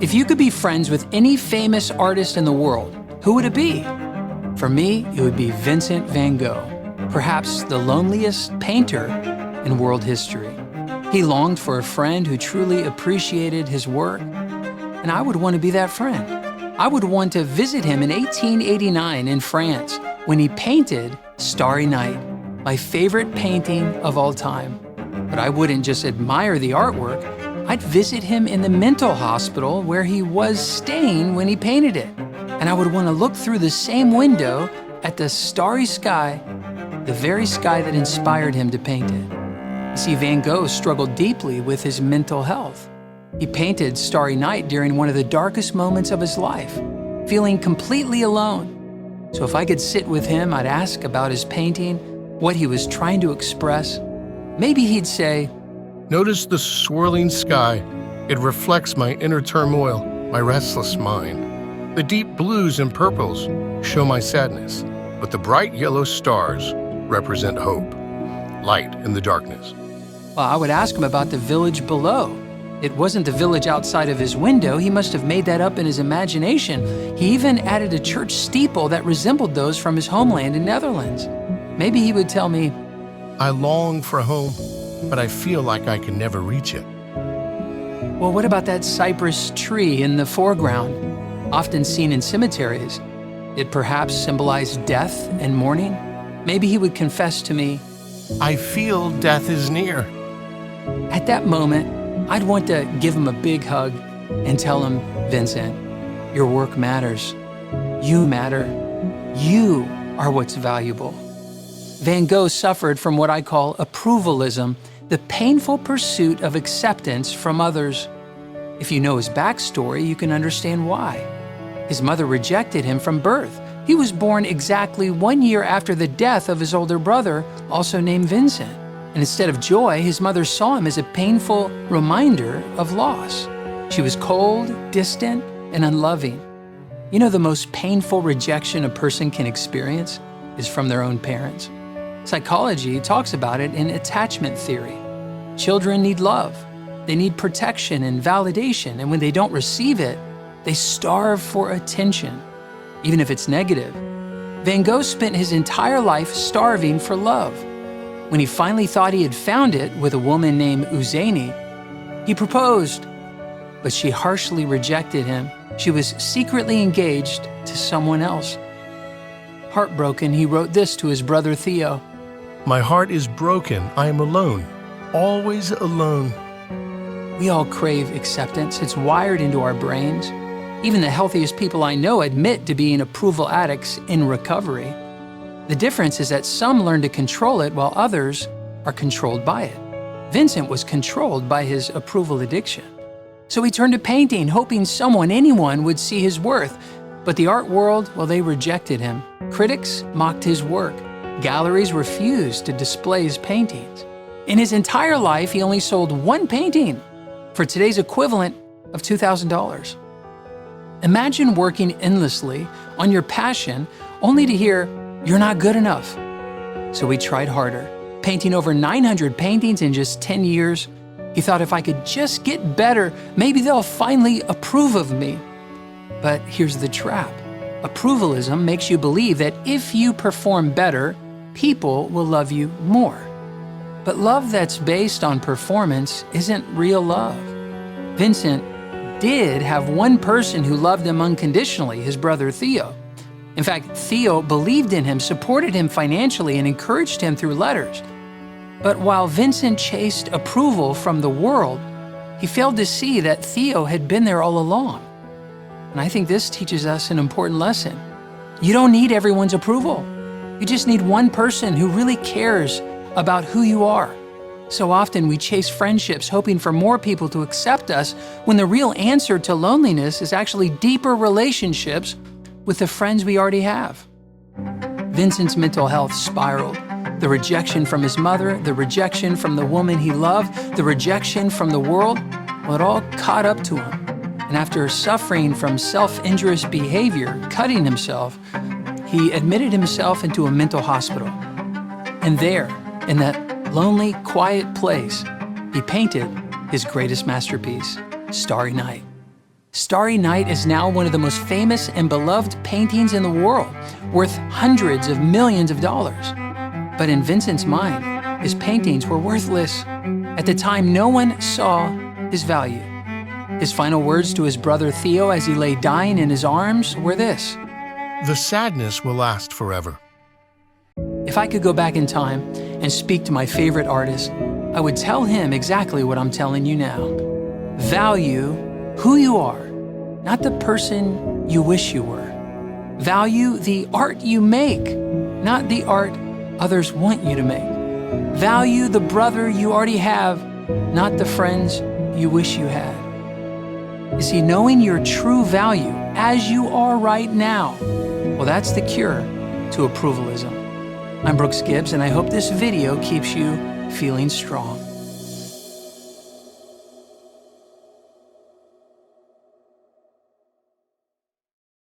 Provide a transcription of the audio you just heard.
If you could be friends with any famous artist in the world, who would it be? For me, it would be Vincent van Gogh, perhaps the loneliest painter in world history. He longed for a friend who truly appreciated his work, and I would want to be that friend. I would want to visit him in 1889 in France when he painted Starry Night, my favorite painting of all time. But I wouldn't just admire the artwork, I'd visit him in the mental hospital where he was staying when he painted it. And I would want to look through the same window at the starry sky, the very sky that inspired him to paint it. You see, Van Gogh struggled deeply with his mental health. He painted Starry Night during one of the darkest moments of his life, feeling completely alone. So if I could sit with him, I'd ask about his painting, what he was trying to express. Maybe he'd say, "Notice the swirling sky. It reflects my inner turmoil, my restless mind. The deep blues and purples show my sadness, but the bright yellow stars represent hope, light in the darkness." Well, I would ask him about the village below. It wasn't the village outside of his window. He must have made that up in his imagination. He even added a church steeple that resembled those from his homeland in Netherlands. Maybe he would tell me, "I long for home, but I feel like I can never reach it." well, what about that cypress tree in the foreground, often seen in cemeteries? It perhaps symbolized death and mourning. Maybe he would confess to me, "I feel death is near." at that moment, I'd want to give him a big hug and tell him, Vincent, your work matters. You matter. You are what's valuable. Van Gogh suffered from what I call approvalism, the painful pursuit of acceptance from others. If you know his backstory, you can understand why. His mother rejected him from birth. He was born exactly 1 year after the death of his older brother, also named Vincent. And instead of joy, his mother saw him as a painful reminder of loss. She was cold, distant, and unloving. You know, the most painful rejection a person can experience is from their own parents. Psychology talks about it in attachment theory. Children need love. They need protection and validation, and when they don't receive it, they starve for attention, even if it's negative. Van Gogh spent his entire life starving for love. When he finally thought he had found it with a woman named Eugenie, he proposed, but she harshly rejected him. She was secretly engaged to someone else. Heartbroken, he wrote this to his brother Theo. "My heart is broken. I am alone, always alone." We all crave acceptance. It's wired into our brains. Even the healthiest people I know admit to being approval addicts in recovery. The difference is that some learn to control it while others are controlled by it. Vincent was controlled by his approval addiction. So he turned to painting, hoping someone, anyone, would see his worth. But the art world, well, they rejected him. Critics mocked his work. Galleries refused to display his paintings. In his entire life, he only sold one painting for today's equivalent of $2,000. Imagine working endlessly on your passion only to hear, "You're not good enough." So he tried harder, painting over 900 paintings in just 10 years. He thought, if I could just get better, maybe they'll finally approve of me. But here's the trap. Approvalism makes you believe that if you perform better, people will love you more. But love that's based on performance isn't real love. Vincent did have one person who loved him unconditionally, his brother Theo. In fact, Theo believed in him, supported him financially, and encouraged him through letters. But while Vincent chased approval from the world, he failed to see that Theo had been there all along. And I think this teaches us an important lesson. You don't need everyone's approval. You just need one person who really cares about who you are. So often we chase friendships hoping for more people to accept us when the real answer to loneliness is actually deeper relationships with the friends we already have. Vincent's mental health spiraled. The rejection from his mother, the rejection from the woman he loved, the rejection from the world, well, it all caught up to him. And after suffering from self-injurious behavior, cutting himself, he admitted himself into a mental hospital. And there, in that lonely, quiet place, he painted his greatest masterpiece, Starry Night. Starry Night is now one of the most famous and beloved paintings in the world, worth hundreds of millions of dollars. But in Vincent's mind, his paintings were worthless. At the time, no one saw his value. His final words to his brother Theo as he lay dying in his arms were this: The sadness will last forever. "If I could go back in time and speak to my favorite artist, I would tell him exactly what I'm telling you now. Value who you are, not the person you wish you were. Value the art you make, not the art others want you to make. Value the brother you already have, not the friends you wish you had." You see, knowing your true value as you are right now, well, that's the cure to approvalism. I'm Brooks Gibbs, and I hope this video keeps you feeling strong.